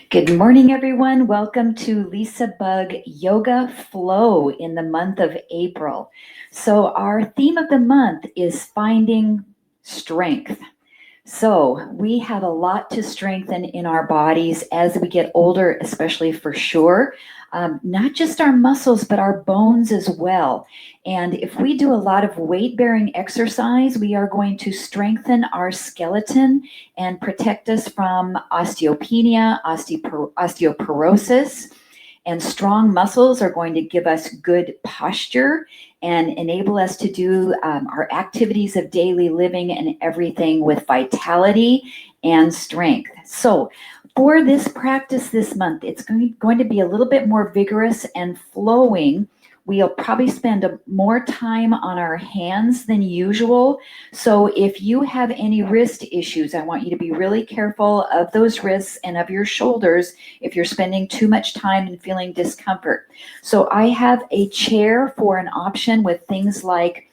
Good morning, everyone. Welcome to LisaBug Yoga Flow in the month of April. So our theme of the month is finding strength. So we have a lot to strengthen in our bodies as we get older, especially for sure. Not just our muscles, but our bones as well. And if we do a lot of weight-bearing exercise, we are going to strengthen our skeleton and protect us from osteopenia, osteoporosis. And strong muscles are going to give us good posture and enable us to do our activities of daily living and everything with vitality and strength. So for this practice this month, it's going to be a little bit more vigorous and flowing. We'll probably spend more time on our hands than usual. So if you have any wrist issues, I want you to be really careful of those wrists and of your shoulders if you're spending too much time and feeling discomfort. So I have a chair for an option with things like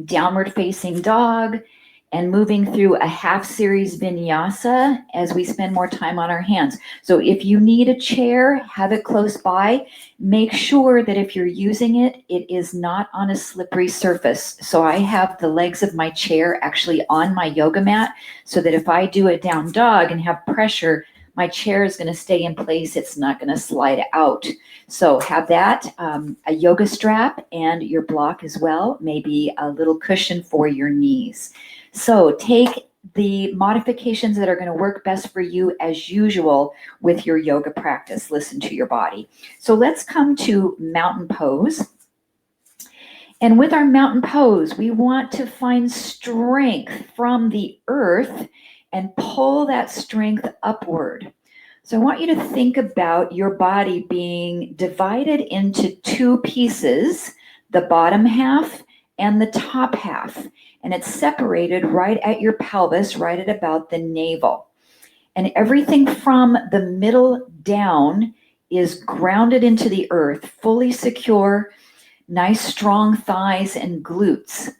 downward facing dog and moving through a half series vinyasa as we spend more time on our hands. So if you need a chair, have it close by. Make sure that if you're using it, it is not on a slippery surface. So I have the legs of my chair actually on my yoga mat so that if I do a down dog and have pressure, my chair is going to stay in place. It's not going to slide out. So have that, a yoga strap and your block as well, maybe a little cushion for your knees. So take the modifications that are going to work best for you as usual with your yoga practice. Listen to your body. So let's come to mountain pose. And with our mountain pose, we want to find strength from the earth and pull that strength upward. So I want you to think about your body being divided into two pieces, the bottom half and the top half. And it's separated right at your pelvis, right at about the navel. And everything from the middle down is grounded into the earth, fully secure, nice strong thighs and glutes.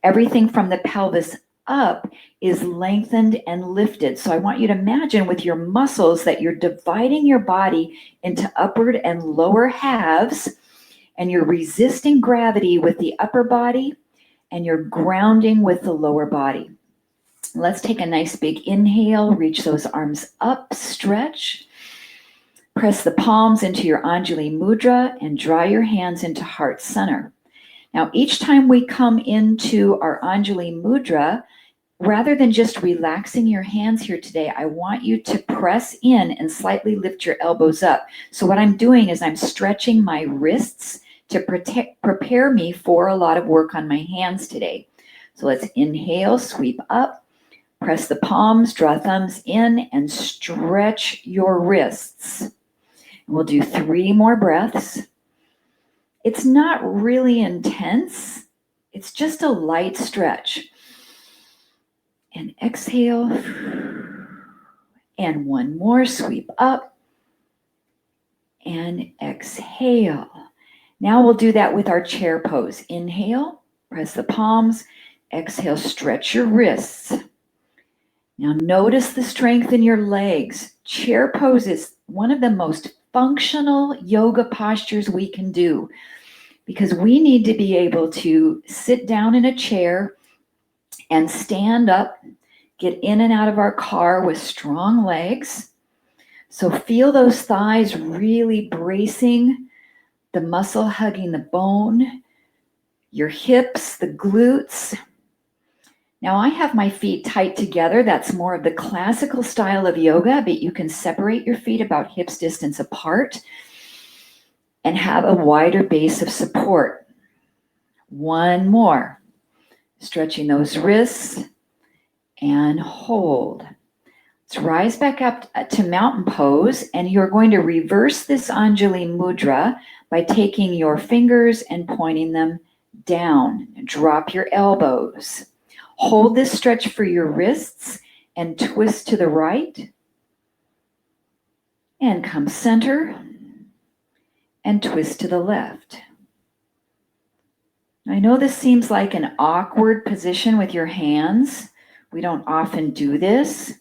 Everything from the pelvis up is lengthened and lifted. So I want you to imagine with your muscles that you're dividing your body into upward and lower halves, and you're resisting gravity with the upper body, and you're grounding with the lower body. Let's take a nice big inhale, reach those arms up, stretch. Press the palms into your Anjali Mudra and draw your hands into heart center. Now, each time we come into our Anjali Mudra, rather than just relaxing your hands here today, I want you to press in and slightly lift your elbows up. So what I'm doing is I'm stretching my wrists to prepare me for a lot of work on my hands today. So let's inhale, sweep up, press the palms, draw thumbs in, and stretch your wrists. And we'll do 3 more breaths. It's not really intense. It's just a light stretch. And exhale. And 1 more, sweep up. And exhale. Now we'll do that with our chair pose. Inhale, press the palms. Exhale, stretch your wrists. Now notice the strength in your legs. Chair pose is one of the most functional yoga postures we can do because we need to be able to sit down in a chair and stand up, get in and out of our car with strong legs. So feel those thighs really bracing, the muscle hugging the bone, your hips, the glutes. Now I have my feet tight together. That's more of the classical style of yoga, but you can separate your feet about hips distance apart and have a wider base of support. 1 more. Stretching those wrists and hold. Let's rise back up to mountain pose, and you're going to reverse this Anjali Mudra by taking your fingers and pointing them down. Drop your elbows. Hold this stretch for your wrists and twist to the right. And come center and twist to the left. I know this seems like an awkward position with your hands. We don't often do this,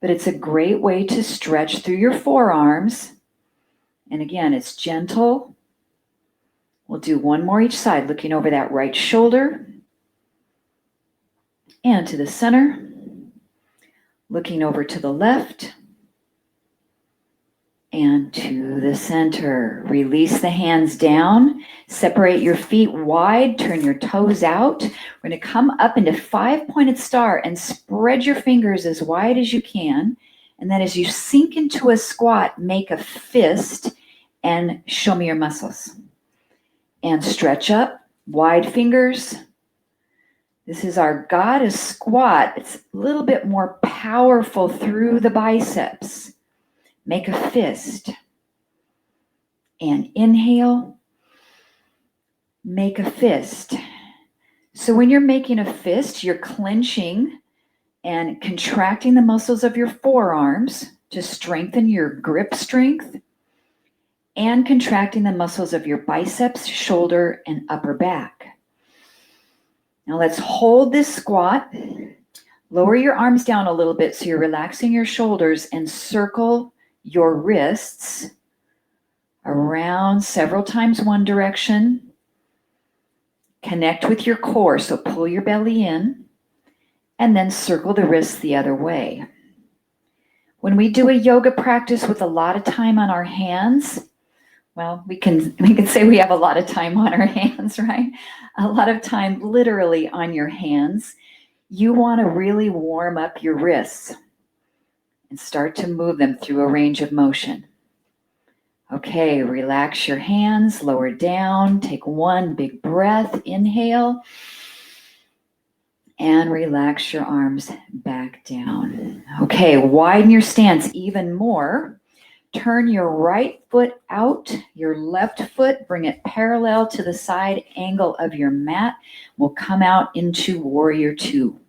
but it's a great way to stretch through your forearms. And again, it's gentle. We'll do one more each side, looking over that right shoulder and to the center, looking over to the left and to the center. Release the hands down, separate your feet wide, turn your toes out. We're going to come up into 5-pointed star and spread your fingers as wide as you can. And then as you sink into a squat, make a fist and show me your muscles. And stretch up, wide fingers. This is our goddess squat. It's a little bit more powerful through the biceps. Make a fist. And inhale. Make a fist. So when you're making a fist, you're clenching and contracting the muscles of your forearms to strengthen your grip strength, and contracting the muscles of your biceps, shoulder, and upper back. Now let's hold this squat. Lower your arms down a little bit so you're relaxing your shoulders, and circle your wrists around several times one direction. Connect with your core, so pull your belly in, and then circle the wrists the other way. When we do a yoga practice with a lot of time on our hands, well, we can say we have a lot of time on our hands, right? A lot of time literally on your hands. You want to really warm up your wrists and start to move them through a range of motion. Okay, relax your hands, lower down, take one big breath, inhale, and relax your arms back down. Okay, widen your stance even more. Turn your right foot out, your left foot, bring it parallel to the side angle of your mat. We'll come out into Warrior Two.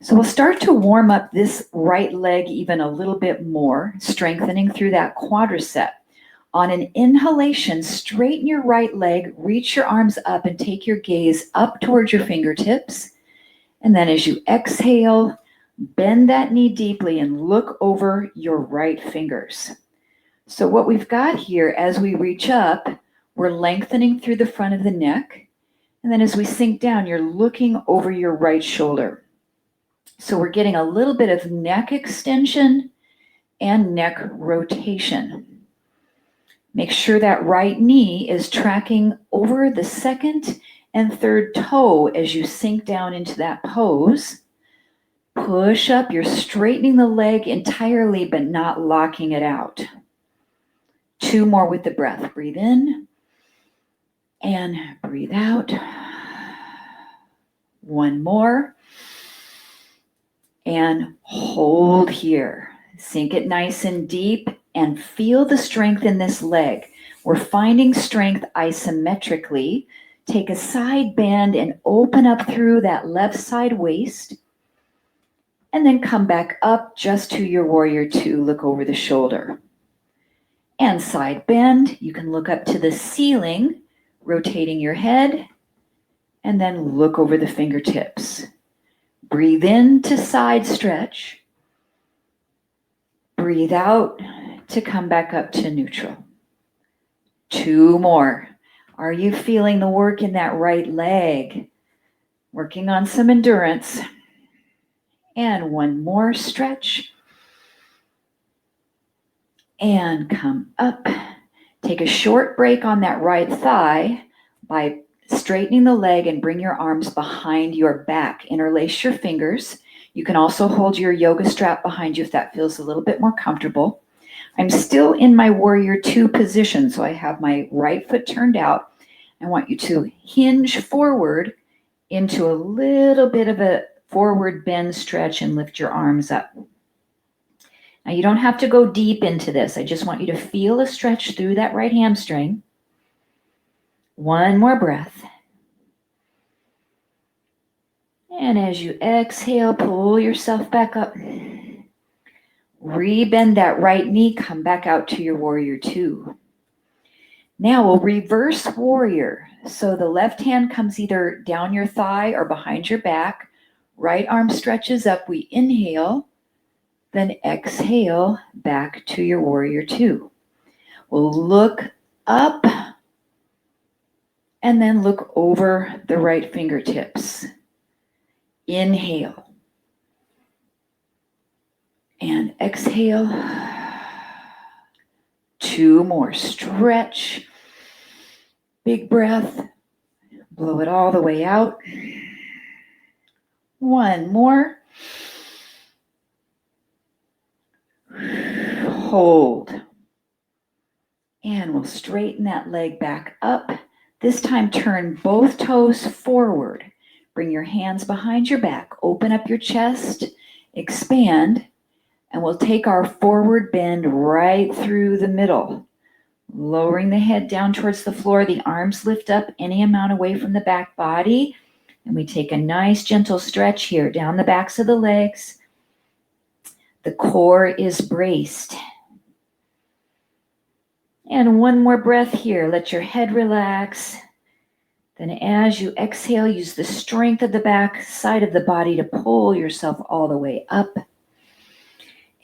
So we'll start to warm up this right leg even a little bit more, strengthening through that quadricep. On an inhalation, straighten your right leg, reach your arms up, and take your gaze up towards your fingertips. And then as you exhale, bend that knee deeply and look over your right fingers. So what we've got here, as we reach up, we're lengthening through the front of the neck. And then as we sink down, you're looking over your right shoulder. So we're getting a little bit of neck extension and neck rotation. Make sure that right knee is tracking over the second and third toe as you sink down into that pose. Push up, you're straightening the leg entirely, but not locking it out. 2 more with the breath. Breathe in and breathe out. 1 more. And hold here. Sink it nice and deep and feel the strength in this leg. We're finding strength isometrically. Take a side bend and open up through that left side waist. And then come back up just to your Warrior Two. Look over the shoulder. And side bend. You can look up to the ceiling, rotating your head. And then look over the fingertips. Breathe in to side stretch. Breathe out to come back up to neutral. 2 more. Are you feeling the work in that right leg? Working on some endurance. And 1 more stretch. And come up. Take a short break on that right thigh by straightening the leg and bring your arms behind your back. Interlace your fingers. You can also hold your yoga strap behind you if that feels a little bit more comfortable. I'm still in my Warrior Two position, so I have my right foot turned out. I want you to hinge forward into a little bit of a forward bend stretch and lift your arms up. Now you don't have to go deep into this. I just want you to feel a stretch through that right hamstring. 1 more breath. And as you exhale, pull yourself back up. Rebend that right knee, come back out to your Warrior Two. Now we'll reverse warrior. So the left hand comes either down your thigh or behind your back. Right arm stretches up. We inhale, Then exhale back to your warrior two. We'll look up and then look over the right fingertips. Inhale. And exhale. 2 more. Stretch. Big breath. Blow it all the way out. 1 more. Hold. And we'll straighten that leg back up. This time turn both toes forward. Bring your hands behind your back. Open up your chest. Expand. And we'll take our forward bend right through the middle. Lowering the head down towards the floor. The arms lift up any amount away from the back body. And we take a nice gentle stretch here down the backs of the legs. The core is braced. And 1 more breath here. Let your head relax. Then as you exhale, use the strength of the back side of the body to pull yourself all the way up.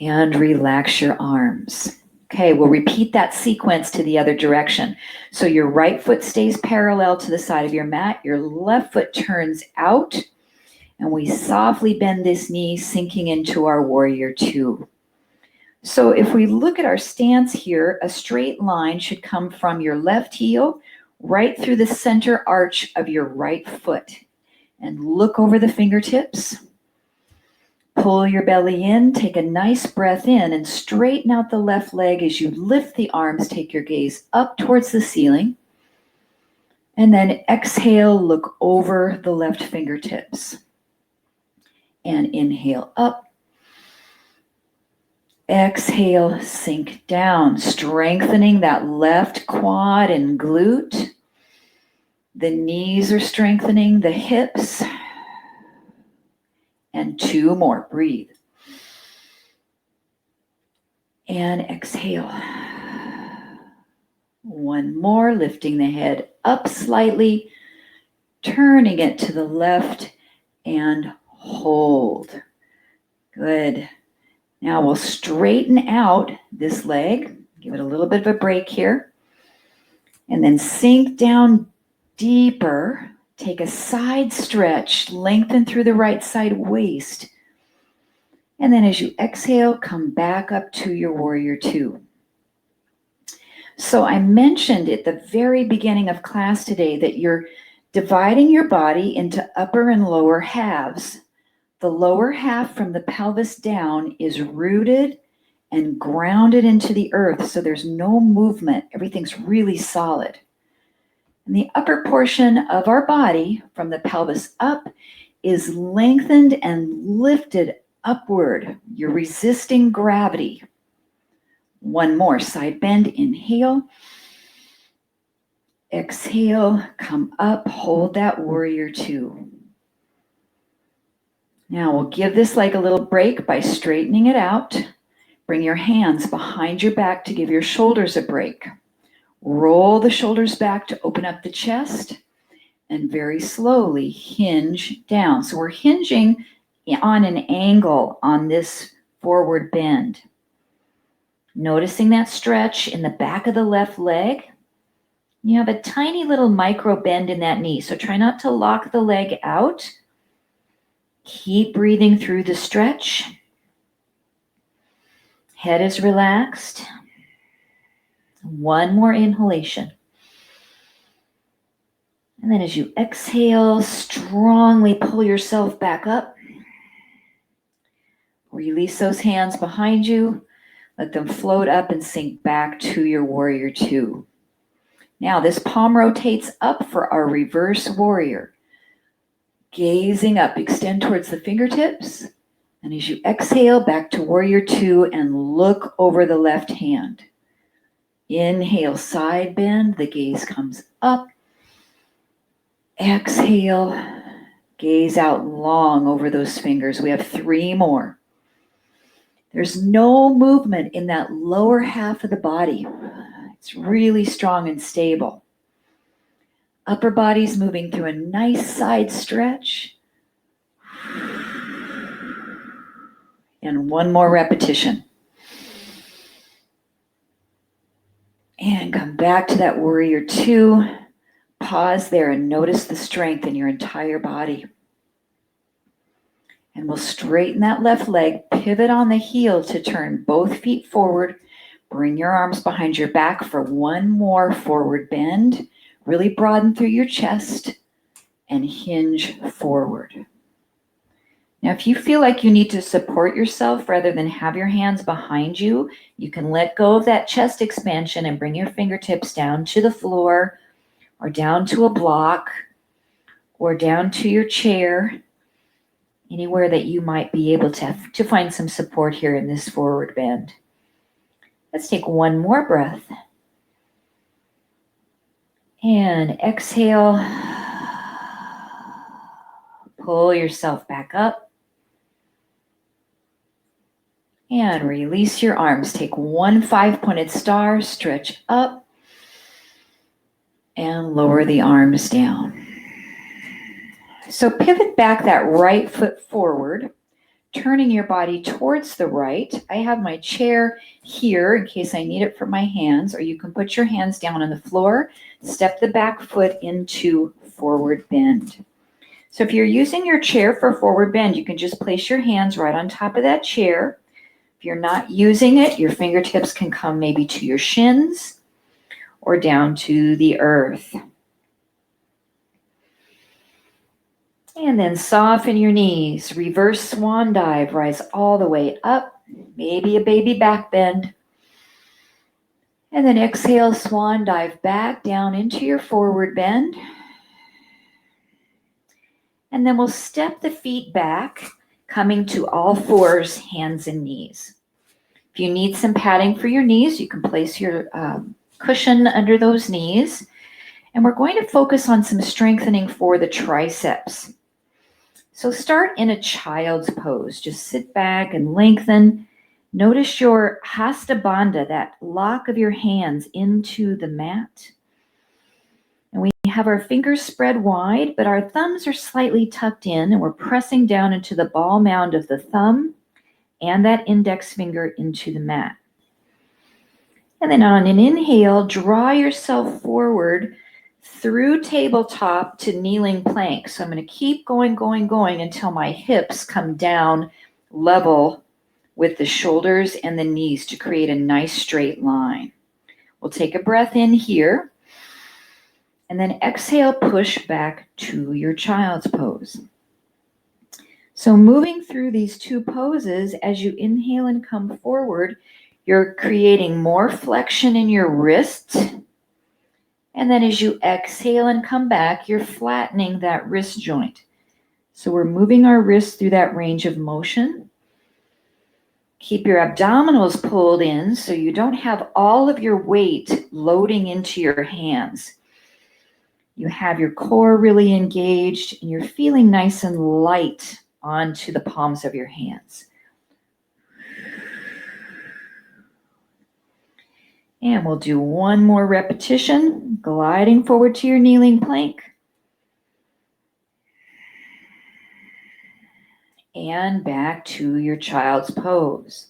And relax your arms. Okay, we'll repeat that sequence to the other direction. So your right foot stays parallel to the side of your mat. Your left foot turns out. And we softly bend this knee, sinking into our warrior two. So if we look at our stance here, a straight line should come from your left heel right through the center arch of your right foot. And look over the fingertips. Pull your belly in, take a nice breath in, and straighten out the left leg as you lift the arms. Take your gaze up towards the ceiling. And then exhale, look over the left fingertips. And inhale up. Exhale, sink down, strengthening that left quad and glute. The knees are strengthening, the hips. And 2 more. Breathe. And exhale. 1 more, lifting the head up slightly, turning it to the left, and hold. Good. Now we'll straighten out this leg. Give it a little bit of a break here. And then sink down deeper. Take a side stretch. Lengthen through the right side waist. And then as you exhale, come back up to your warrior two. So I mentioned at the very beginning of class today that you're dividing your body into upper and lower halves. The lower half from the pelvis down is rooted and grounded into the earth, so there's no movement. Everything's really solid. And the upper portion of our body from the pelvis up is lengthened and lifted upward. You're resisting gravity. 1 more, side bend, inhale. Exhale, come up, hold that warrior two. Now we'll give this leg a little break by straightening it out. Bring your hands behind your back to give your shoulders a break. Roll the shoulders back to open up the chest and very slowly hinge down. So we're hinging on an angle on this forward bend. Noticing that stretch in the back of the left leg. You have a tiny little micro bend in that knee, so try not to lock the leg out. Keep breathing through the stretch. Head is relaxed. 1 more inhalation. And then as you exhale, strongly pull yourself back up. Release those hands behind you. Let them float up and sink back to your warrior two. Now this palm rotates up for our reverse warrior. Gazing up, extend towards the fingertips. And as you exhale, back to warrior two and look over the left hand. Inhale, side bend, the gaze comes up. Exhale, gaze out long over those fingers. We have 3 more. There's no movement in that lower half of the body. It's really strong and stable. Upper body's moving through a nice side stretch. And one more repetition. And come back to that warrior two. Pause there and notice the strength in your entire body. And we'll straighten that left leg, pivot on the heel to turn both feet forward. Bring your arms behind your back for one more forward bend. Really broaden through your chest and hinge forward. Now, if you feel like you need to support yourself rather than have your hands behind you, you can let go of that chest expansion and bring your fingertips down to the floor or down to a block or down to your chair, anywhere that you might be able to find some support here in this forward bend. Let's take one more breath. And exhale. Pull yourself back up. And release your arms. Take one 5-pointed star, stretch up, and lower the arms down. So pivot back that right foot forward, turning your body towards the right. I have my chair here in case I need it for my hands, or you can put your hands down on the floor, step the back foot into forward bend. So if you're using your chair for forward bend, you can just place your hands right on top of that chair. If you're not using it, your fingertips can come maybe to your shins or down to the earth. And then soften your knees. Reverse swan dive. Rise all the way up. Maybe a baby back bend. And then exhale, swan dive back down into your forward bend. And then we'll step the feet back, coming to all fours, hands and knees. If you need some padding for your knees, you can place your cushion under those knees. And we're going to focus on some strengthening for the triceps. So start in a child's pose. Just sit back and lengthen. Notice your hasta bandha, that lock of your hands into the mat. And we have our fingers spread wide, but our thumbs are slightly tucked in, and we're pressing down into the ball mound of the thumb and that index finger into the mat. And then on an inhale, draw yourself forward through tabletop to kneeling plank. So I'm going to keep going until my hips come down level with the shoulders and the knees to create a nice straight line. We'll take a breath in here. And then exhale, push back to your child's pose. So moving through these two poses, as you inhale and come forward, you're creating more flexion in your wrists. And then as you exhale and come back, you're flattening that wrist joint. So we're moving our wrists through that range of motion. Keep your abdominals pulled in so you don't have all of your weight loading into your hands. You have your core really engaged and you're feeling nice and light onto the palms of your hands. And we'll do one more repetition, gliding forward to your kneeling plank. And back to your child's pose.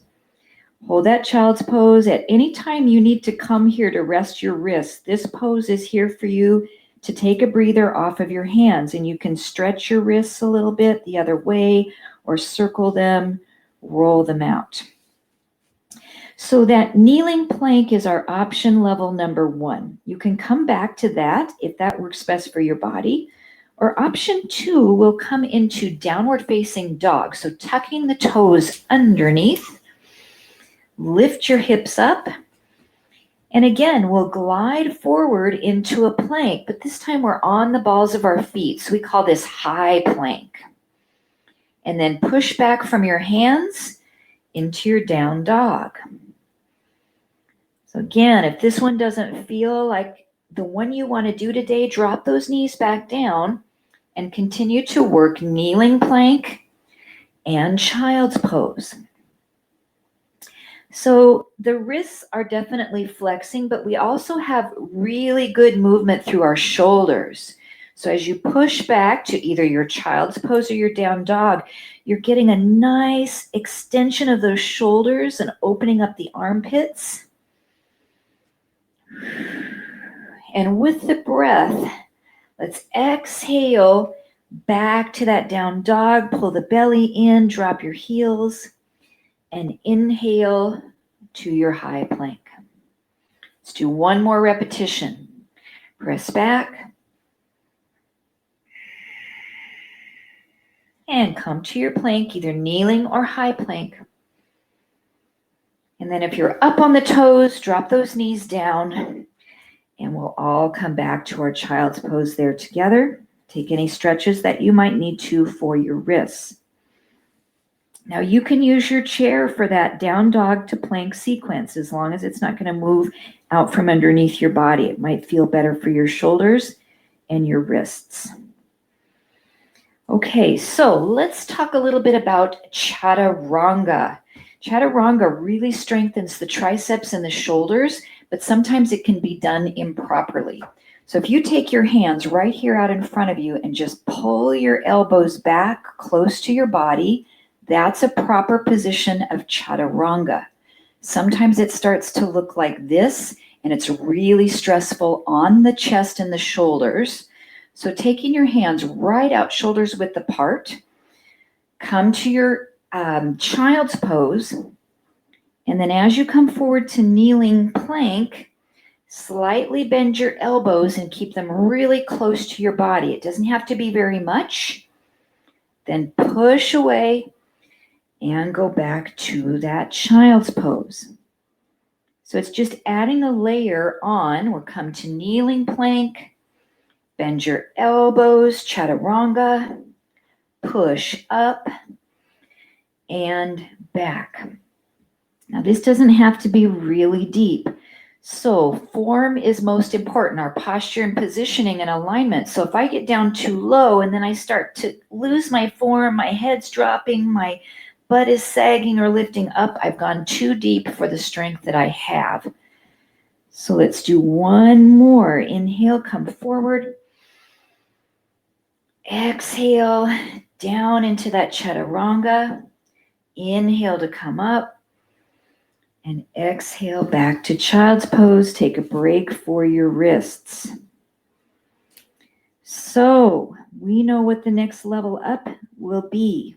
Hold that child's pose. At any time you need to come here to rest your wrists, this pose is here for you to take a breather off of your hands, and you can stretch your wrists a little bit the other way or circle them, roll them out. So that kneeling plank is our option level number 1. You can come back to that if that works best for your body. Or option 2 will come into downward facing dog. So tucking the toes underneath, lift your hips up. And again, we'll glide forward into a plank, but this time we're on the balls of our feet. So we call this high plank. And then push back from your hands into your down dog. So again, if this one doesn't feel like the one you want to do today, drop those knees back down and continue to work kneeling plank and child's pose. So the wrists are definitely flexing, but we also have really good movement through our shoulders. So as you push back to either your child's pose or your down dog, You're getting a nice extension of those shoulders and opening up the armpits. And with the breath, let's exhale back to that down dog. Pull the belly in, drop your heels, and inhale to your high plank. Let's do one more repetition. Press back. And come to your plank, either kneeling or high plank. And then if you're up on the toes, drop those knees down. And we'll all come back to our child's pose there together. Take any stretches that you might need to for your wrists. Now you can use your chair for that down dog to plank sequence as long as it's not going to move out from underneath your body. It might feel better for your shoulders and your wrists. Okay, so let's talk a little bit about chaturanga. Chaturanga really strengthens the triceps and the shoulders, but sometimes it can be done improperly. So if you take your hands right here out in front of you and just pull your elbows back close to your body, that's a proper position of chaturanga. Sometimes it starts to look like this, and it's really stressful on the chest and the shoulders. So taking your hands right out, shoulders width apart, come to your child's pose, and then as you come forward to kneeling plank, slightly bend your elbows and keep them really close to your body. It doesn't have to be very much. Then push away and go back to that child's pose. So it's just adding a layer on. We'll come to kneeling plank, bend your elbows, chaturanga, push up and back. Now this doesn't have to be really deep. So form is most important, our posture and positioning and alignment. So if I get down too low and then I start to lose my form, my head's dropping, my butt is sagging or lifting up, I've gone too deep for the strength that I have. So let's do one more. Inhale, come forward. Exhale, down into that chaturanga. Inhale to come up. And exhale back to child's pose. Take a break for your wrists. So we know what the next level up will be.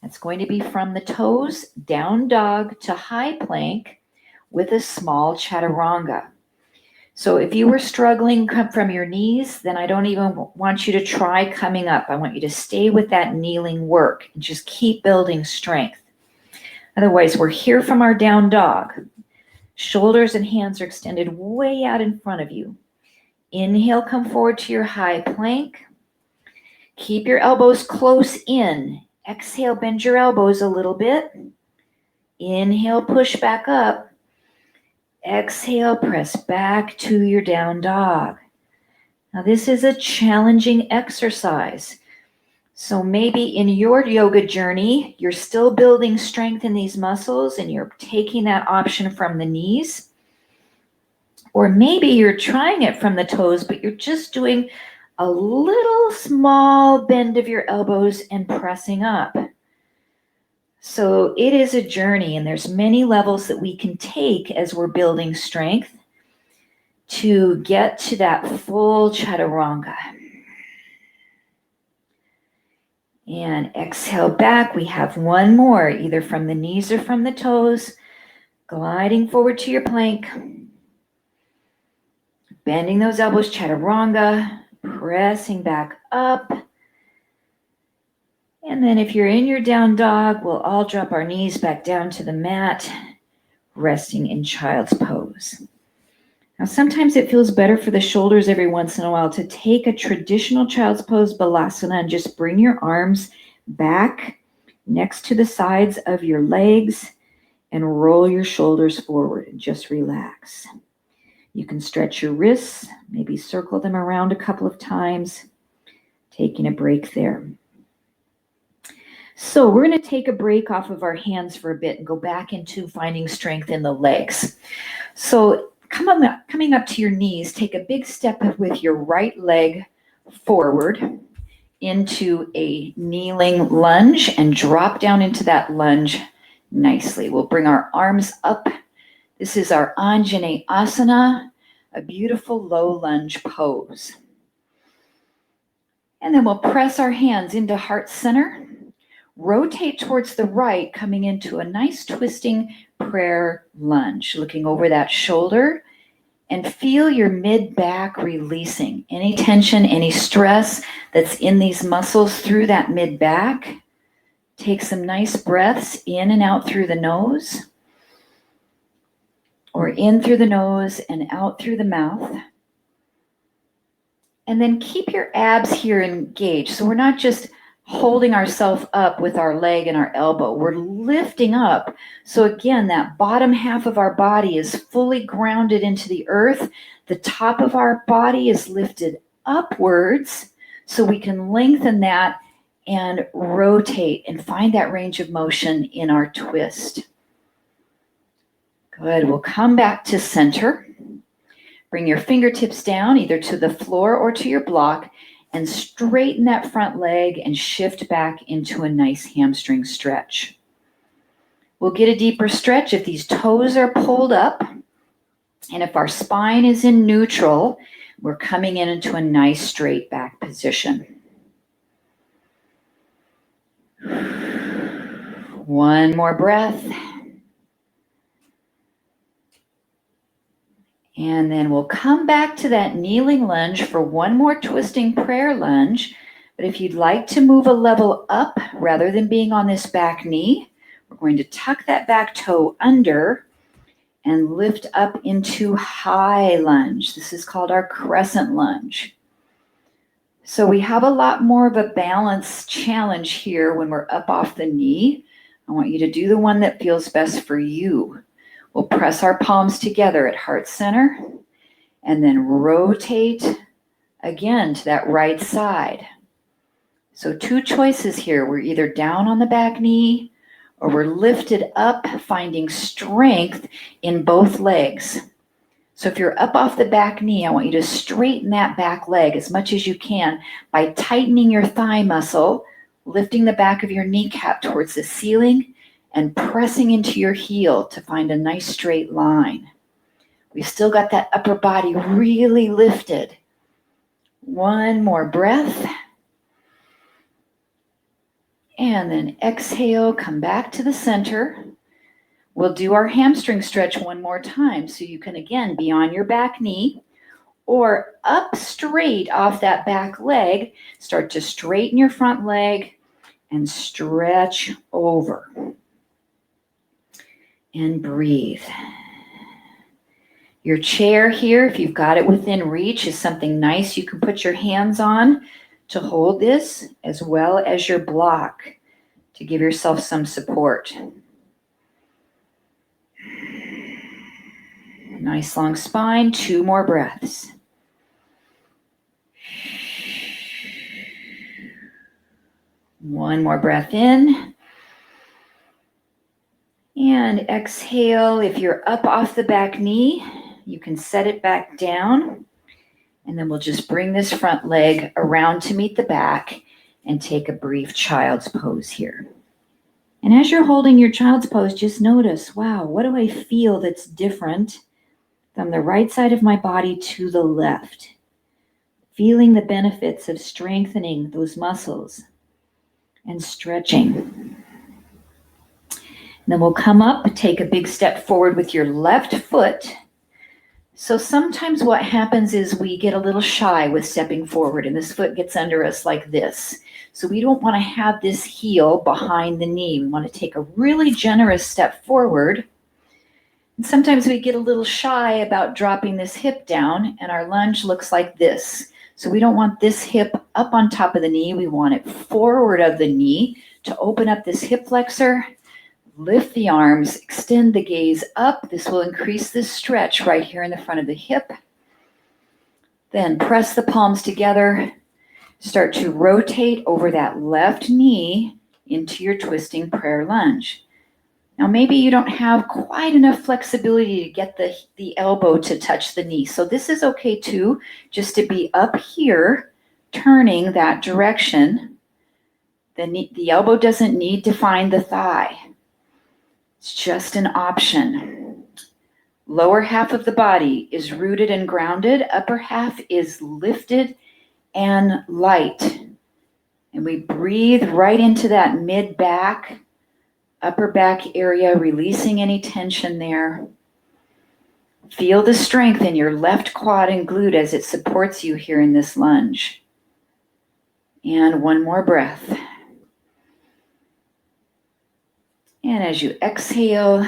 That's going to be from the toes, down dog to high plank with a small chaturanga. So if you were struggling from your knees, then I don't even want you to try coming up. I want you to stay with that kneeling work and just keep building strength. Otherwise, we're here from our down dog. Shoulders and hands are extended way out in front of you. Inhale, come forward to your high plank. Keep your elbows close in. Exhale, bend your elbows a little bit. Inhale, push back up. Exhale, press back to your down dog. Now this is a challenging exercise. So maybe in your yoga journey, you're still building strength in these muscles and you're taking that option from the knees. Or maybe you're trying it from the toes, but you're just doing a little small bend of your elbows and pressing up. So it is a journey, and there's many levels that we can take as we're building strength to get to that full chaturanga. And exhale back. We have one more, either from the knees or from the toes. Gliding forward to your plank. Bending those elbows, chaturanga. Pressing back up. And then if you're in your down dog, we'll all drop our knees back down to the mat, resting in child's pose. Now, sometimes it feels better for the shoulders every once in a while to take a traditional child's pose balasana and just bring your arms back next to the sides of your legs and roll your shoulders forward and just relax. You can stretch your wrists, maybe circle them around a couple of times, taking a break there. So we're going to take a break off of our hands for a bit and go back into finding strength in the legs. So coming up to your knees, take a big step with your right leg forward. into a kneeling lunge and drop down into that lunge nicely. We'll bring our arms up. This is our Anjaneyasana, a beautiful low lunge pose. And then we'll press our hands into heart center, rotate towards the right, coming into a nice twisting prayer lunge, looking over that shoulder, and feel your mid-back releasing. Any tension, any stress that's in these muscles through that mid-back. Take some nice breaths in and out through the nose, or in through the nose and out through the mouth. And then keep your abs here engaged. So we're not just holding ourselves up with our leg and our elbow. We're lifting up. So again, that bottom half of our body is fully grounded into the earth. The top of our body is lifted upwards so we can lengthen that and rotate and find that range of motion in our twist. Good. We'll come back to center. Bring your fingertips down either to the floor or to your block and straighten that front leg and shift back into a nice hamstring stretch. We'll get a deeper stretch if these toes are pulled up, and if our spine is in neutral, we're coming in into a nice straight back position. One more breath. And then we'll come back to that kneeling lunge for one more twisting prayer lunge. But if you'd like to move a level up rather than being on this back knee, we're going to tuck that back toe under and lift up into high lunge. This is called our crescent lunge. So we have a lot more of a balance challenge here when we're up off the knee. I want you to do the one that feels best for you. We'll press our palms together at heart center and then rotate again to that right side. So two choices here. We're either down on the back knee or we're lifted up, finding strength in both legs. So if you're up off the back knee, I want you to straighten that back leg as much as you can by tightening your thigh muscle, lifting the back of your kneecap towards the ceiling, and pressing into your heel to find a nice straight line. We've still got that upper body really lifted. One more breath. And then exhale, come back to the center. We'll do our hamstring stretch one more time. So you can again be on your back knee or up straight off that back leg. Start to straighten your front leg and stretch over. And breathe. Your chair here, if you've got it within reach, is something nice you can put your hands on to hold this, as well as your block to give yourself some support. Nice long spine, two more breaths. One more breath in. And exhale. If you're up off the back knee, you can set it back down. And then we'll just bring this front leg around to meet the back and take a brief child's pose here. And as you're holding your child's pose, just notice, wow, what do I feel that's different from the right side of my body to the left? Feeling the benefits of strengthening those muscles and stretching. And then we'll come up, take a big step forward with your left foot. So sometimes what happens is we get a little shy with stepping forward and this foot gets under us like this. So we don't want to have this heel behind the knee. We want to take a really generous step forward. And sometimes we get a little shy about dropping this hip down and our lunge looks like this. So we don't want this hip up on top of the knee. We want it forward of the knee to open up this hip flexor. Lift the arms, extend the gaze up. This will increase this stretch right here in the front of the hip. Then press the palms together. Start to rotate over that left knee into your twisting prayer lunge. Now maybe you don't have quite enough flexibility to get the elbow to touch the knee. So this is okay too, just to be up here, turning that direction. The elbow doesn't need to find the thigh. It's just an option. Lower half of the body is rooted and grounded. Upper half is lifted and light. And we breathe right into that mid-back, upper back area, releasing any tension there. Feel the strength in your left quad and glute as it supports you here in this lunge. And one more breath. And as you exhale,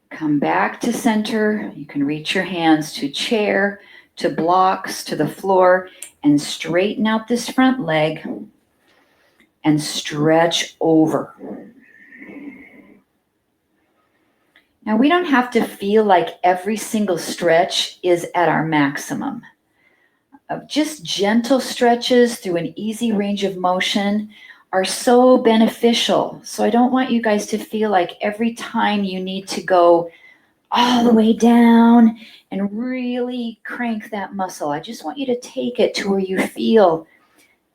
come back to center. You can reach your hands to chair, to blocks, to the floor, and straighten out this front leg and stretch over. Now, we don't have to feel like every single stretch is at our maximum. Just gentle stretches through an easy range of motion are so beneficial. So I don't want you guys to feel like every time you need to go all the way down and really crank that muscle. I just want you to take it to where you feel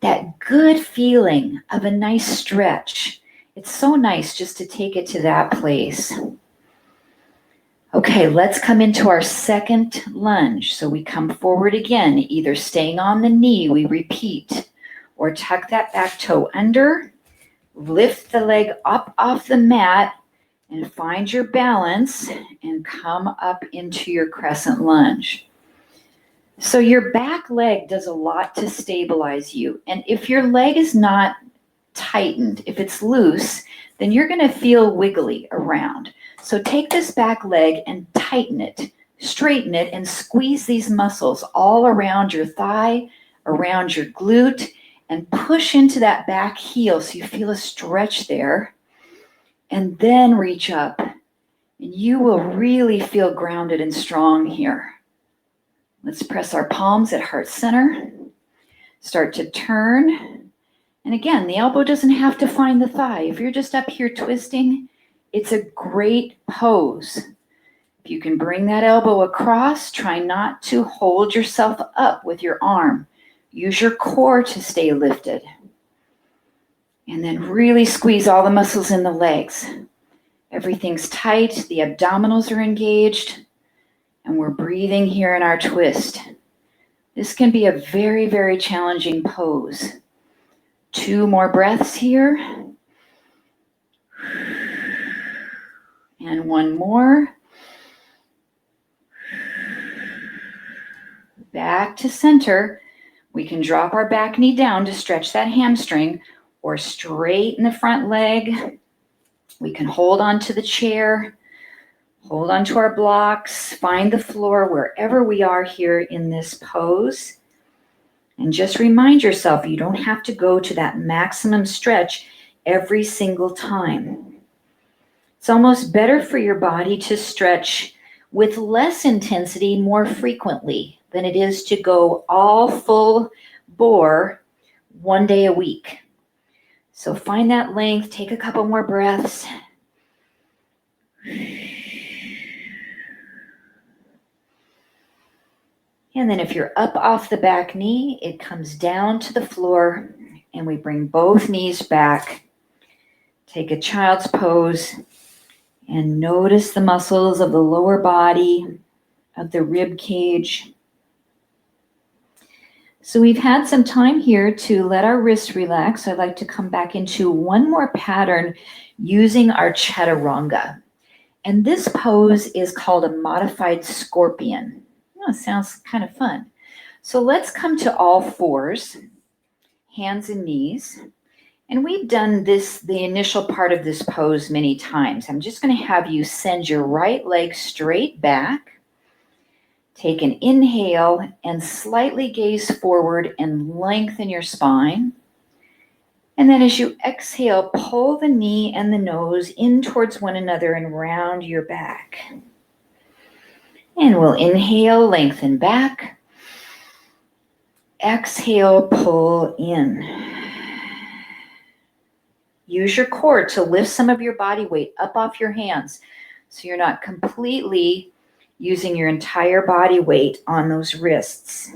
that good feeling of a nice stretch. It's so nice just to take it to that place. Okay, let's come into our second lunge. So we come forward again, either staying on the knee, we repeat, or tuck that back toe under, lift the leg up off the mat, and find your balance and come up into your crescent lunge. So your back leg does a lot to stabilize you. And if your leg is not tightened, if it's loose, then you're going to feel wiggly around. So take this back leg and tighten it, straighten it, and squeeze these muscles all around your thigh, around your glute, and push into that back heel so you feel a stretch there. And then reach up, and you will really feel grounded and strong here. Let's press our palms at heart center. Start to turn. And again, the elbow doesn't have to find the thigh. If you're just up here twisting, it's a great pose. If you can bring that elbow across, try not to hold yourself up with your arm. Use your core to stay lifted. And then really squeeze all the muscles in the legs. Everything's tight, the abdominals are engaged, and we're breathing here in our twist. This can be a very, very challenging pose. 2 more breaths here. And 1 more. Back to center. We can drop our back knee down to stretch that hamstring, or straighten the front leg. We can hold on to the chair, hold on to our blocks, find the floor wherever we are here in this pose. And just remind yourself, you don't have to go to that maximum stretch every single time. It's almost better for your body to stretch with less intensity more frequently than it is to go all full bore 1 day a week. So find that length, take a couple more breaths. And then if you're up off the back knee, it comes down to the floor and we bring both knees back. Take a child's pose and notice the muscles of the lower body, of the rib cage. So we've had some time here to let our wrists relax. I'd like to come back into one more pattern using our chaturanga. And this pose is called a modified scorpion. Oh, sounds kind of fun. So let's come to all fours, hands and knees. And we've done this, the initial part of this pose many times. I'm just going to have you send your right leg straight back. Take an inhale and slightly gaze forward and lengthen your spine. And then as you exhale, pull the knee and the nose in towards one another and round your back. And we'll inhale, lengthen back. Exhale, pull in. Use your core to lift some of your body weight up off your hands so you're not completely using your entire body weight on those wrists.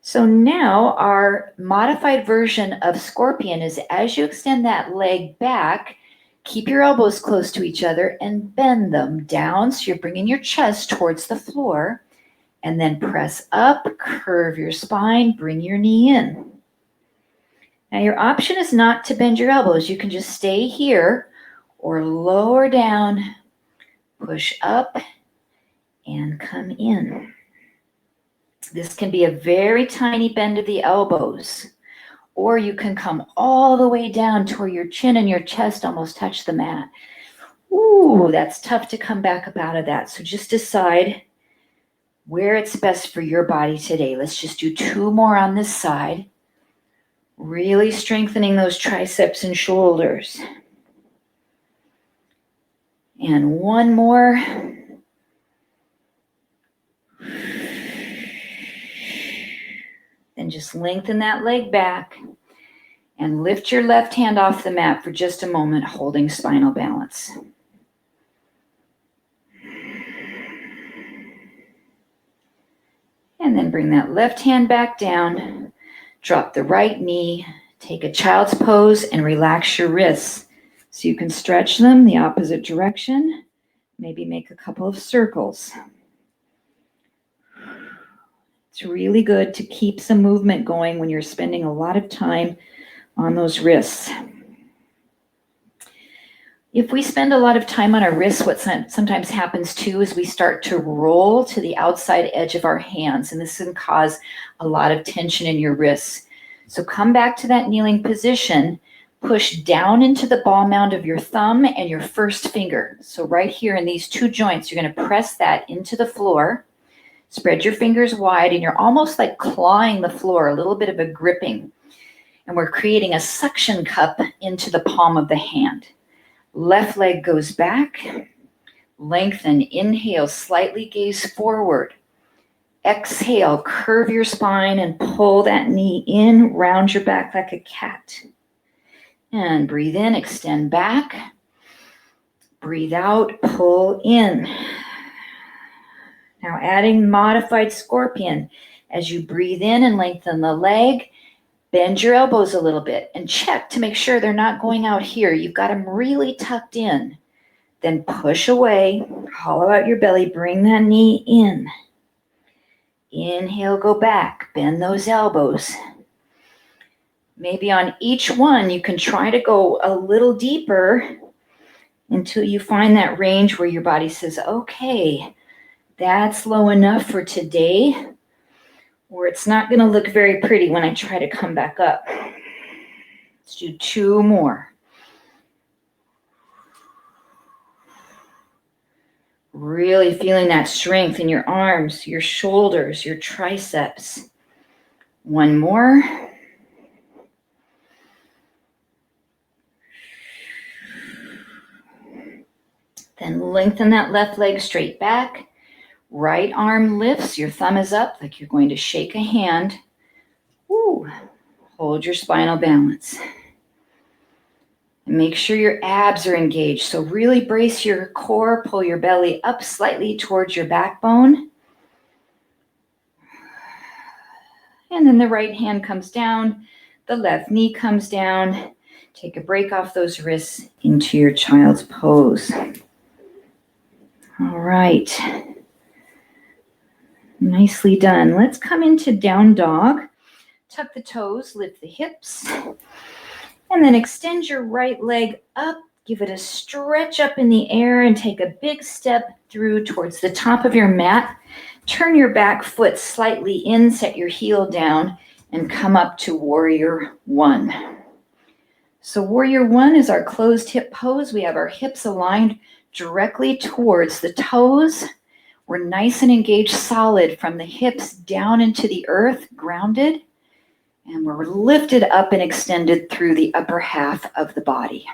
So now our modified version of scorpion is as you extend that leg back, keep your elbows close to each other and bend them down so you're bringing your chest towards the floor, and then press up, curve your spine, bring your knee in. Now your option is not to bend your elbows. You can just stay here or lower down, push up, and come in. This can be a very tiny bend of the elbows, or you can come all the way down to where your chin and your chest almost touch the mat. Ooh, that's tough to come back up out of that. So just decide where it's best for your body today. Let's just do 2 more on this side. Really strengthening those triceps and shoulders. And 1 more. Then just lengthen that leg back and lift your left hand off the mat for just a moment, holding spinal balance. And then bring that left hand back down, drop the right knee, take a child's pose and relax your wrists so you can stretch them the opposite direction, maybe make a couple of circles. It's really good to keep some movement going when you're spending a lot of time on those wrists. If we spend a lot of time on our wrists, what sometimes happens too is we start to roll to the outside edge of our hands, and this can cause a lot of tension in your wrists. So come back to that kneeling position, push down into the ball mound of your thumb and your first finger. So right here in these 2 joints, you're going to press that into the floor. Spread your fingers wide, and you're almost like clawing the floor, a little bit of a gripping. And we're creating a suction cup into the palm of the hand. Left leg goes back. Lengthen, inhale, slightly gaze forward. Exhale, curve your spine and pull that knee in, round your back like a cat. And breathe in, extend back. Breathe out, pull in. Now adding modified scorpion. As you breathe in and lengthen the leg, bend your elbows a little bit and check to make sure they're not going out here. You've got them really tucked in. Then push away, hollow out your belly, bring that knee in. Inhale, go back, bend those elbows. Maybe on each one, you can try to go a little deeper until you find that range where your body says, okay, that's low enough for today, or it's not going to look very pretty when I try to come back up. Let's do 2 more. Really feeling that strength in your arms, your shoulders, your triceps. 1 more. Then lengthen that left leg straight back. Right arm lifts, your thumb is up like you're going to shake a hand. Woo. Hold your spinal balance. And make sure your abs are engaged. So really brace your core, pull your belly up slightly towards your backbone. And then the right hand comes down, the left knee comes down. Take a break off those wrists into your child's pose. All right. Nicely done. Let's come into down dog. Tuck the toes, lift the hips, and then extend your right leg up. Give it a stretch up in the air and take a big step through towards the top of your mat. Turn your back foot slightly in, set your heel down, and come up to Warrior 1. So Warrior 1 is our closed hip pose. We have our hips aligned directly towards the toes. We're nice and engaged, solid from the hips down into the earth, grounded. And we're lifted up and extended through the upper half of the body.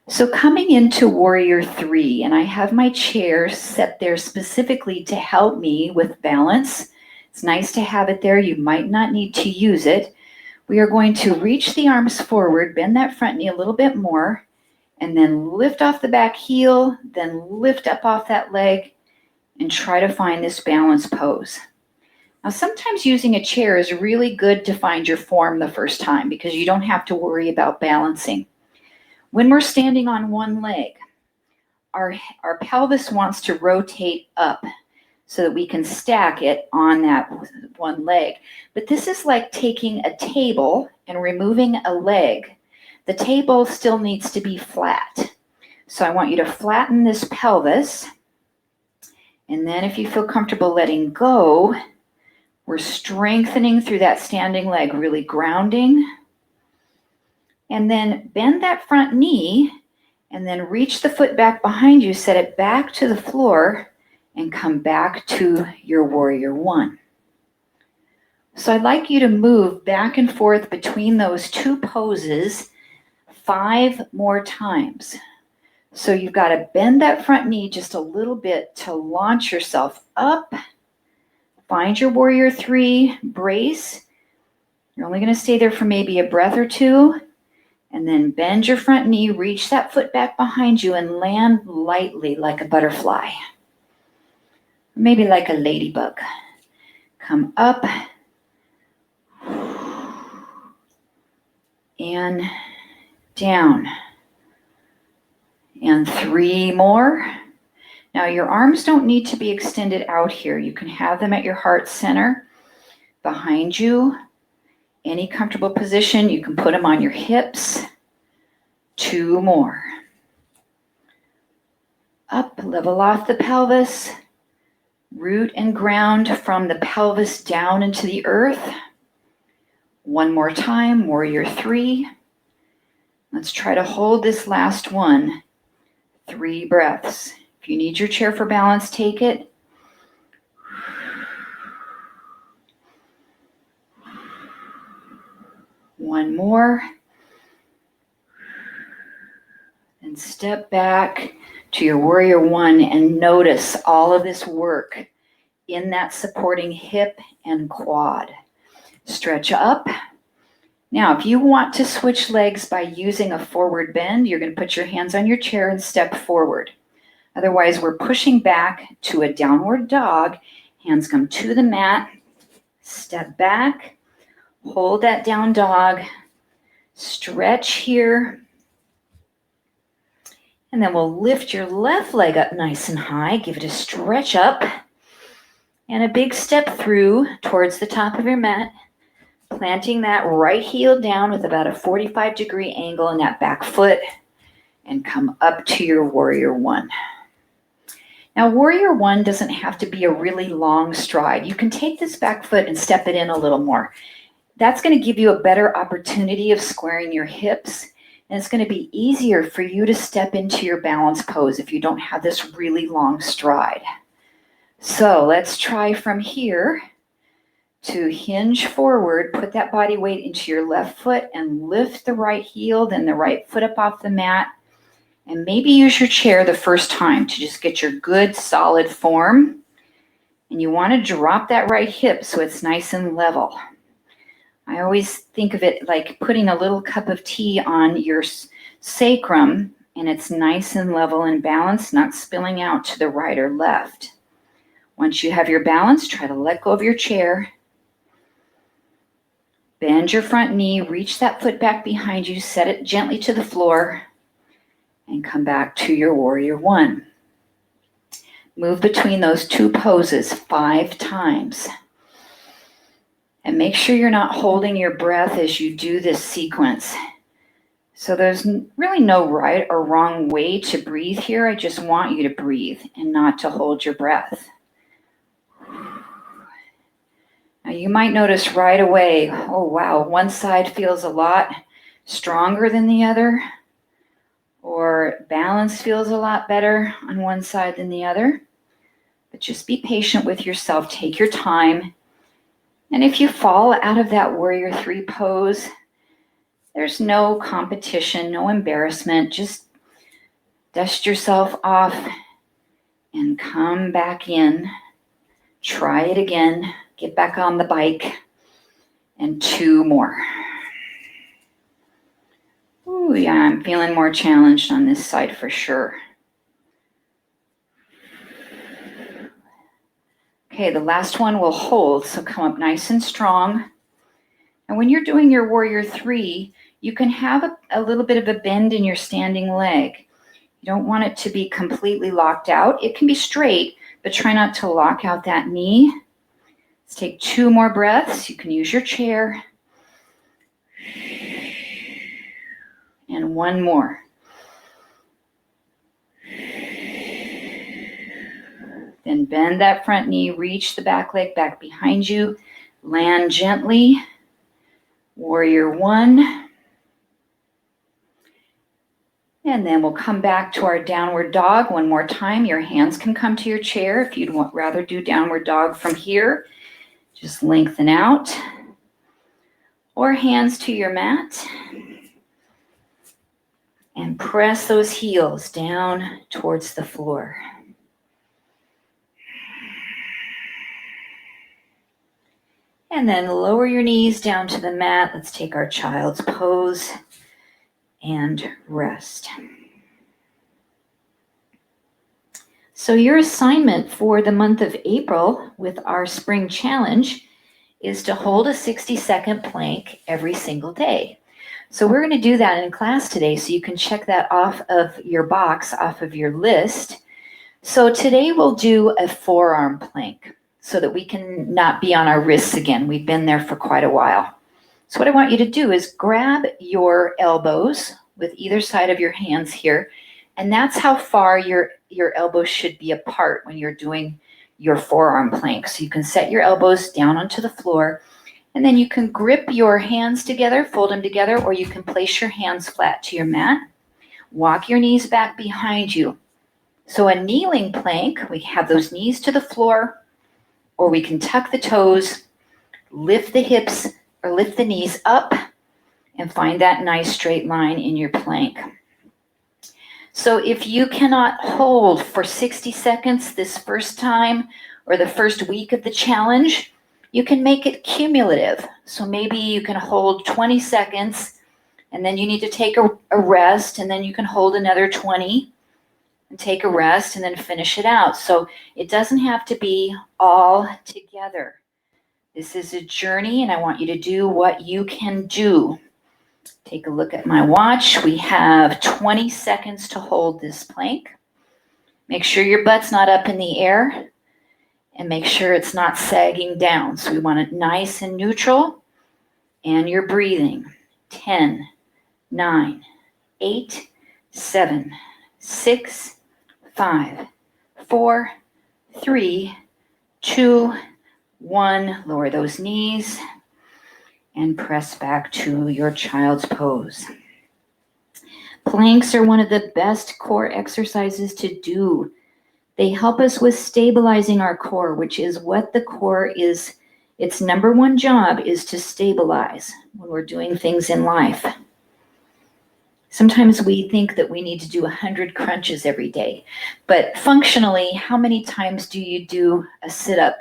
So coming into Warrior 3, and I have my chair set there specifically to help me with balance. It's nice to have it there. You might not need to use it. We are going to reach the arms forward, bend that front knee a little bit more, and then lift off the back heel, then lift up off that leg, and try to find this balance pose. Now, sometimes using a chair is really good to find your form the first time because you don't have to worry about balancing. When we're standing on one leg, our pelvis wants to rotate up so that we can stack it on that one leg. But this is like taking a table and removing a leg. The table still needs to be flat. So I want you to flatten this pelvis. And then if you feel comfortable letting go, we're strengthening through that standing leg, really grounding. And then bend that front knee and then reach the foot back behind you, set it back to the floor, and come back to your warrior one. So I'd like you to move back and forth between those two poses 5 more times. So you've got to bend that front knee just a little bit to launch yourself up. Find your warrior 3, brace. You're only going to stay there for maybe a breath or 2. And then bend your front knee, reach that foot back behind you, and land lightly like a butterfly. Maybe like a ladybug. Come up. And down. And 3 more. Now your arms don't need to be extended out here. You can have them at your heart center, behind you. Any comfortable position, you can put them on your hips. 2 more. Up, level off the pelvis. Root and ground from the pelvis down into the earth. 1 more time, warrior 3. Let's try to hold this last one. 3 breaths. If you need your chair for balance, take it. One more. And step back to your warrior 1 and notice all of this work in that supporting hip and quad. Stretch up. Now, if you want to switch legs by using a forward bend, you're going to put your hands on your chair and step forward. Otherwise, we're pushing back to a downward dog. Hands come to the mat. Step back. Hold that down dog. Stretch here. And then we'll lift your left leg up nice and high. Give it a stretch up. And a big step through towards the top of your mat. Planting that right heel down with about a 45-degree angle in that back foot. And come up to your warrior 1. Now, warrior 1 doesn't have to be a really long stride. You can take this back foot and step it in a little more. That's going to give you a better opportunity of squaring your hips. And it's going to be easier for you to step into your balance pose if you don't have this really long stride. So let's try from here to hinge forward, put that body weight into your left foot and lift the right heel, then the right foot up off the mat. And maybe use your chair the first time to just get your good solid form. And you want to drop that right hip so it's nice and level. I always think of it like putting a little cup of tea on your sacrum and it's nice and level and balanced, not spilling out to the right or left. Once you have your balance, try to let go of your chair. Bend your front knee, reach that foot back behind you, set it gently to the floor. And come back to your warrior 1. Move between those 2 poses 5 times. And make sure you're not holding your breath as you do this sequence. So there's really no right or wrong way to breathe here. I just want you to breathe and not to hold your breath. Now you might notice right away, oh wow, one side feels a lot stronger than the other. Or balance feels a lot better on one side than the other. But just be patient with yourself. Take your time. And if you fall out of that warrior 3 pose, there's no competition, no embarrassment. Just dust yourself off and come back in. Try it again. Get back on the bike. And 2 more. Ooh, yeah, I'm feeling more challenged on this side for sure. Okay, the last one will hold, so come up nice and strong. And when you're doing your warrior 3, you can have a little bit of a bend in your standing leg. You don't want it to be completely locked out. It can be straight, but try not to lock out that knee. Let's take 2 more breaths. You can use your chair. And 1 more. Then bend that front knee, reach the back leg back behind you, land gently. Warrior 1. And then we'll come back to our downward dog one more time. Your hands can come to your chair if you'd rather do downward dog from here. Just lengthen out. Or hands to your mat. And press those heels down towards the floor. And then lower your knees down to the mat. Let's take our child's pose and rest. So your assignment for the month of April with our spring challenge is to hold a 60-second plank every single day. So we're going to do that in class today, so you can check that off of your box, off of your list. So today we'll do a forearm plank so that we can not be on our wrists again. We've been there for quite a while. So what I want you to do is grab your elbows with either side of your hands here, and that's how far your elbows should be apart when you're doing your forearm plank. So you can set your elbows down onto the floor, and then you can grip your hands together, fold them together, or you can place your hands flat to your mat. Walk your knees back behind you. So a kneeling plank, we have those knees to the floor, or we can tuck the toes, lift the hips or lift the knees up, and find that nice straight line in your plank. So if you cannot hold for 60 seconds this first time or the first week of the challenge, you can make it cumulative. So maybe you can hold 20 seconds and then you need to take a rest, and then you can hold another 20 and take a rest and then finish it out. So it doesn't have to be all together. This is a journey, and I want you to do what you can do. Take a look at my watch. We have 20 seconds to hold this plank. Make sure your butt's not up in the air, and make sure it's not sagging down. So we want it nice and neutral, and you're breathing. 10, 9, 8, 7, 6, 5, 4, 3, 2, 1. Lower those knees and press back to your child's pose. Planks are one of the best core exercises to do. They help us with stabilizing our core, which is what the core is. Its number one job is to stabilize when we're doing things in life. Sometimes we think that we need to do 100 crunches every day, but functionally, how many times do you do a sit-up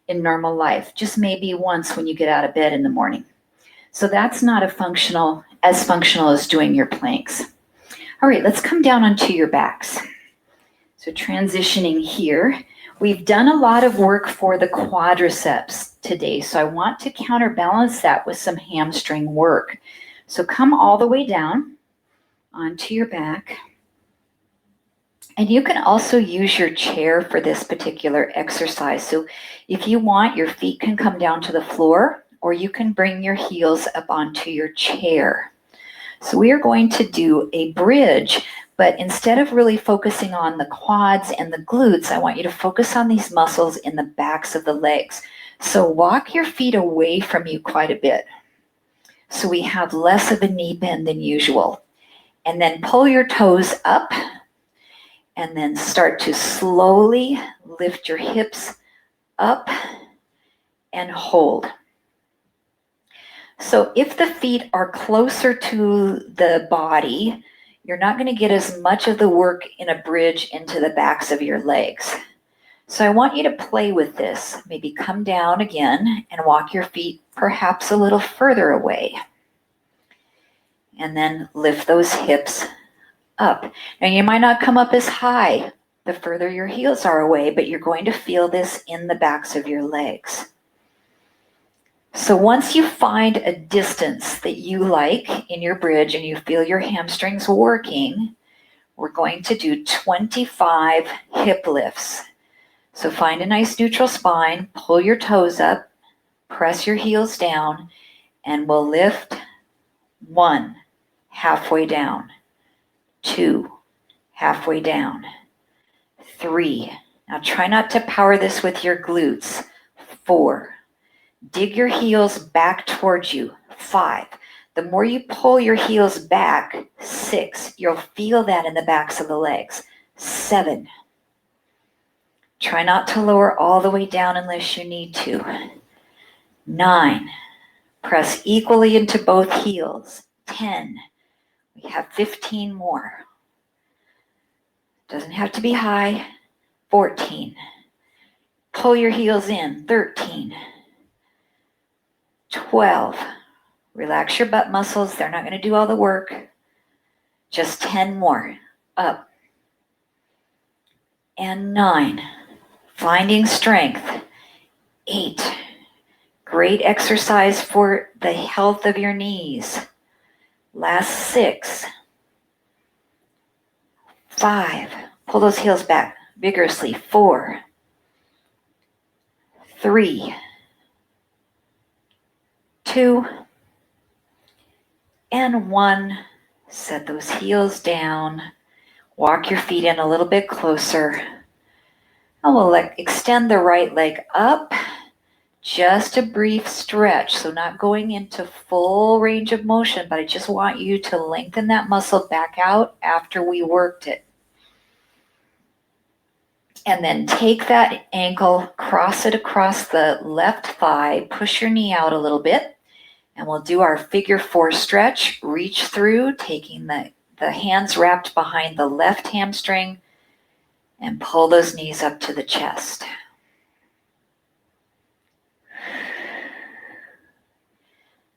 in normal life? Just maybe once when you get out of bed in the morning. So that's not as functional as doing your planks. All right, let's come down onto your backs. So transitioning here, we've done a lot of work for the quadriceps today, so I want to counterbalance that with some hamstring work. So come all the way down onto your back. And you can also use your chair for this particular exercise. So if you want, your feet can come down to the floor, or you can bring your heels up onto your chair. So we are going to do a bridge, but instead of really focusing on the quads and the glutes, I want you to focus on these muscles in the backs of the legs. So walk your feet away from you quite a bit, so we have less of a knee bend than usual. And then pull your toes up, and then start to slowly lift your hips up and hold. So if the feet are closer to the body, you're not going to get as much of the work in a bridge into the backs of your legs. So I want you to play with this. Maybe come down again and walk your feet perhaps a little further away. And then lift those hips up. Now you might not come up as high the further your heels are away, but you're going to feel this in the backs of your legs. So once you find a distance that you like in your bridge and you feel your hamstrings working, we're going to do 25 hip lifts. So find a nice neutral spine, pull your toes up, press your heels down, and we'll lift 1, halfway down, 2, halfway down, 3. Now try not to power this with your glutes. 4. Dig your heels back towards you. 5. The more you pull your heels back, 6. You'll feel that in the backs of the legs. 7. Try not to lower all the way down unless you need to. 9. Press equally into both heels. 10. We have 15 more. Doesn't have to be high. 14. Pull your heels in. 13. 12. Relax your butt muscles. They're not going to do all the work. Just 10 more. Up. And 9. Finding strength. 8. Great exercise for the health of your knees. Last 6. 5. Pull those heels back vigorously. 4. 3. 2. And 1. Set those heels down. Walk your feet in a little bit closer. And we'll extend the right leg up. Just a brief stretch. So not going into full range of motion, but I just want you to lengthen that muscle back out after we worked it. And then take that ankle, cross it across the left thigh, push your knee out a little bit, and we'll do our figure 4 stretch. Reach through, taking the hands wrapped behind the left hamstring, and pull those knees up to the chest.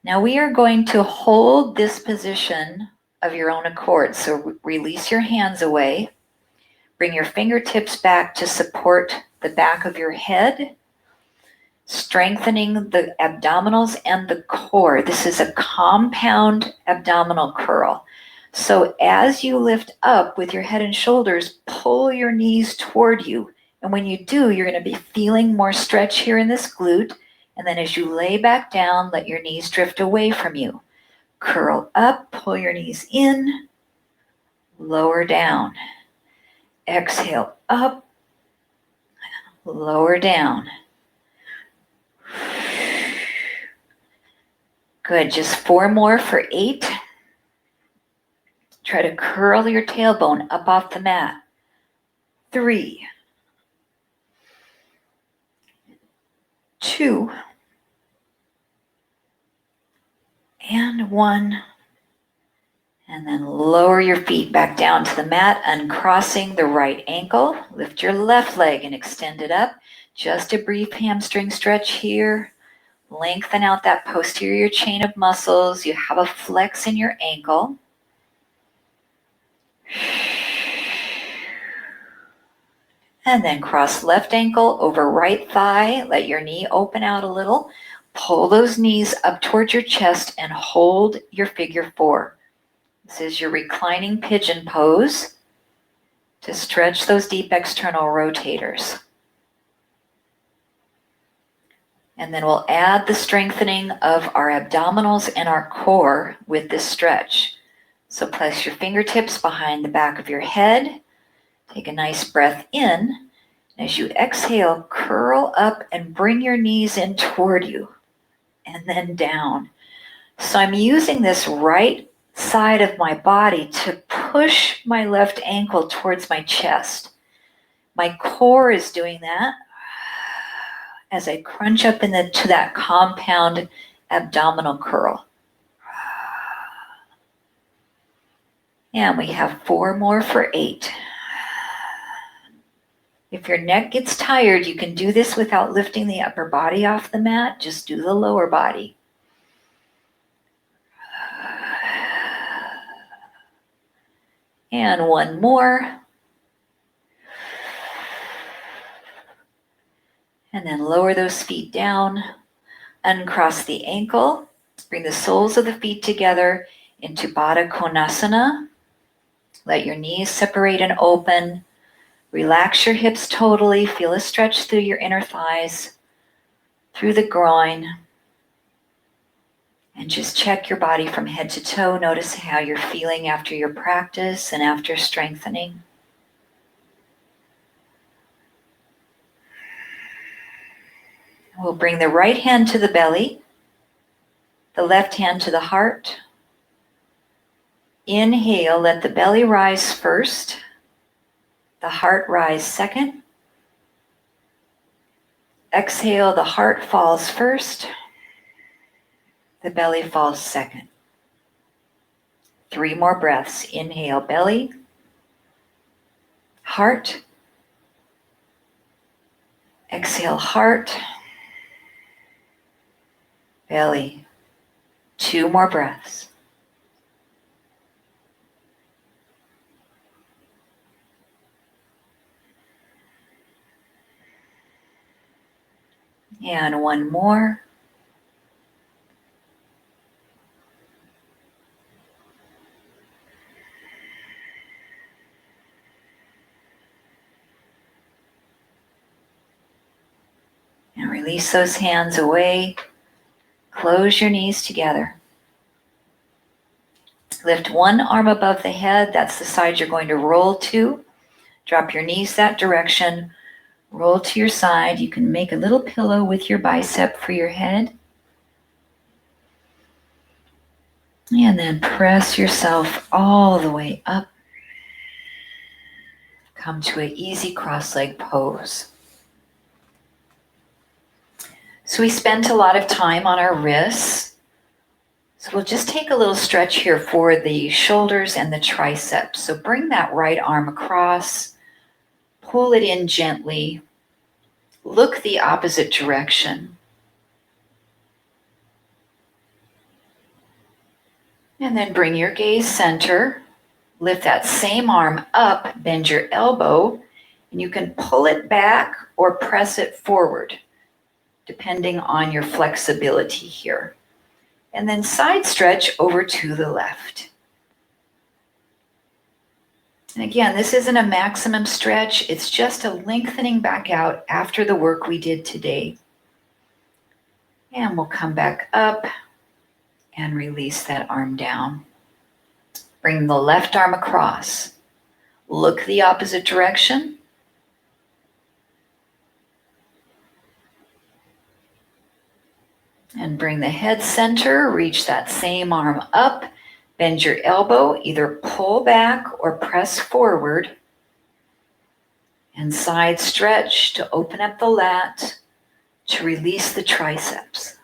Now we are going to hold this position of your own accord. So release your hands away. Bring your fingertips back to support the back of your head, strengthening the abdominals and the core. This is a compound abdominal curl. So as you lift up with your head and shoulders, pull your knees toward you. And when you do, you're going to be feeling more stretch here in this glute. And then as you lay back down, let your knees drift away from you. Curl up, pull your knees in, lower down. Exhale up, lower down. Good, just 4 more for 8. Try to curl your tailbone up off the mat. 3, 2, and 1. And then lower your feet back down to the mat, uncrossing the right ankle. Lift your left leg and extend it up. Just a brief hamstring stretch here. Lengthen out that posterior chain of muscles. You have a flex in your ankle. And then cross left ankle over right thigh. Let your knee open out a little. Pull those knees up towards your chest and hold your figure 4. This is your reclining pigeon pose to stretch those deep external rotators. And then we'll add the strengthening of our abdominals and our core with this stretch. So place your fingertips behind the back of your head. Take a nice breath in. As you exhale, curl up and bring your knees in toward you. And then down. So I'm using this right side of my body to push my left ankle towards my chest. My core is doing that as I crunch up to that compound abdominal curl. And we have 4 more for 8. If your neck gets tired, you can do this without lifting the upper body off the mat. Just do the lower body. And 1 more. And then lower those feet down, uncross the ankle, bring the soles of the feet together into Baddha Konasana. Let your knees separate and open. Relax your hips totally. Feel a stretch through your inner thighs, through the groin. And just check your body from head to toe. Notice how you're feeling after your practice and after strengthening. We'll bring the right hand to the belly, the left hand to the heart. Inhale, let the belly rise first, the heart rise second. Exhale, the heart falls first, the belly falls second. 3 more breaths. Inhale, belly, heart. Exhale, heart, belly. 2 more breaths. And 1 more. And release those hands away. Close your knees together. Lift one arm above the head. That's the side you're going to roll to. Drop your knees that direction. Roll to your side. You can make a little pillow with your bicep for your head. And then press yourself all the way up. Come to an easy cross-leg pose. So we spent a lot of time on our wrists. So we'll just take a little stretch here for the shoulders and the triceps. So bring that right arm across, pull it in gently, look the opposite direction. And then bring your gaze center, lift that same arm up, bend your elbow, and you can pull it back or press it forward, depending on your flexibility here. And then side stretch over to the left. And again, this isn't a maximum stretch. It's just a lengthening back out after the work we did today. And we'll come back up and release that arm down. Bring the left arm across. Look the opposite direction. And bring the head center, reach that same arm up, bend your elbow, either pull back or press forward, and side stretch to open up the lat, to release the triceps.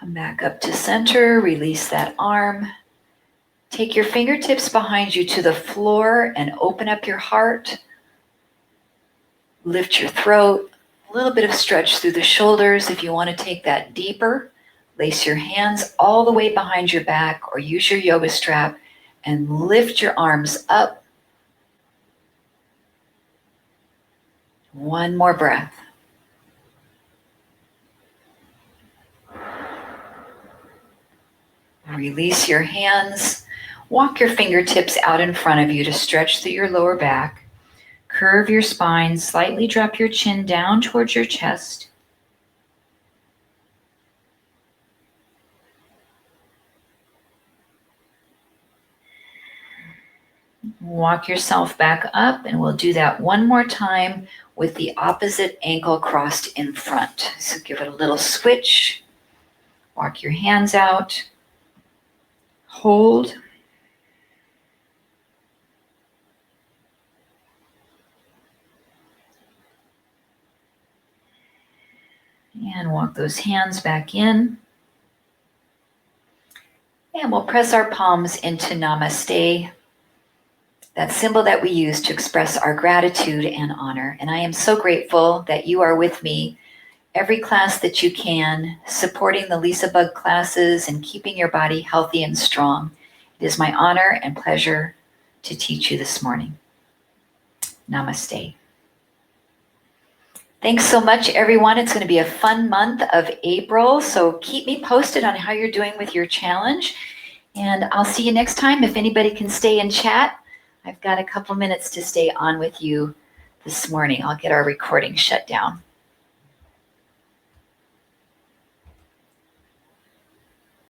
Come back up to center, release that arm. Take your fingertips behind you to the floor and open up your heart. Lift your throat, a little bit of stretch through the shoulders if you want to take that deeper. Lace your hands all the way behind your back or use your yoga strap and lift your arms up. 1 more breath. Release your hands. Walk your fingertips out in front of you to stretch through your lower back. Curve your spine, slightly drop your chin down towards your chest. Walk yourself back up, and we'll do that 1 more time with the opposite ankle crossed in front. So give it a little switch. Walk your hands out. Hold. And walk those hands back in. And we'll press our palms into Namaste, that symbol that we use to express our gratitude and honor. And I am so grateful that you are with me every class that you can, supporting the LisaBug classes and keeping your body healthy and strong. It is my honor and pleasure to teach you this morning. Namaste. Thanks so much, everyone. It's going to be a fun month of April, so keep me posted on how you're doing with your challenge. And I'll see you next time. If anybody can stay and chat, I've got a couple minutes to stay on with you this morning. I'll get our recording shut down.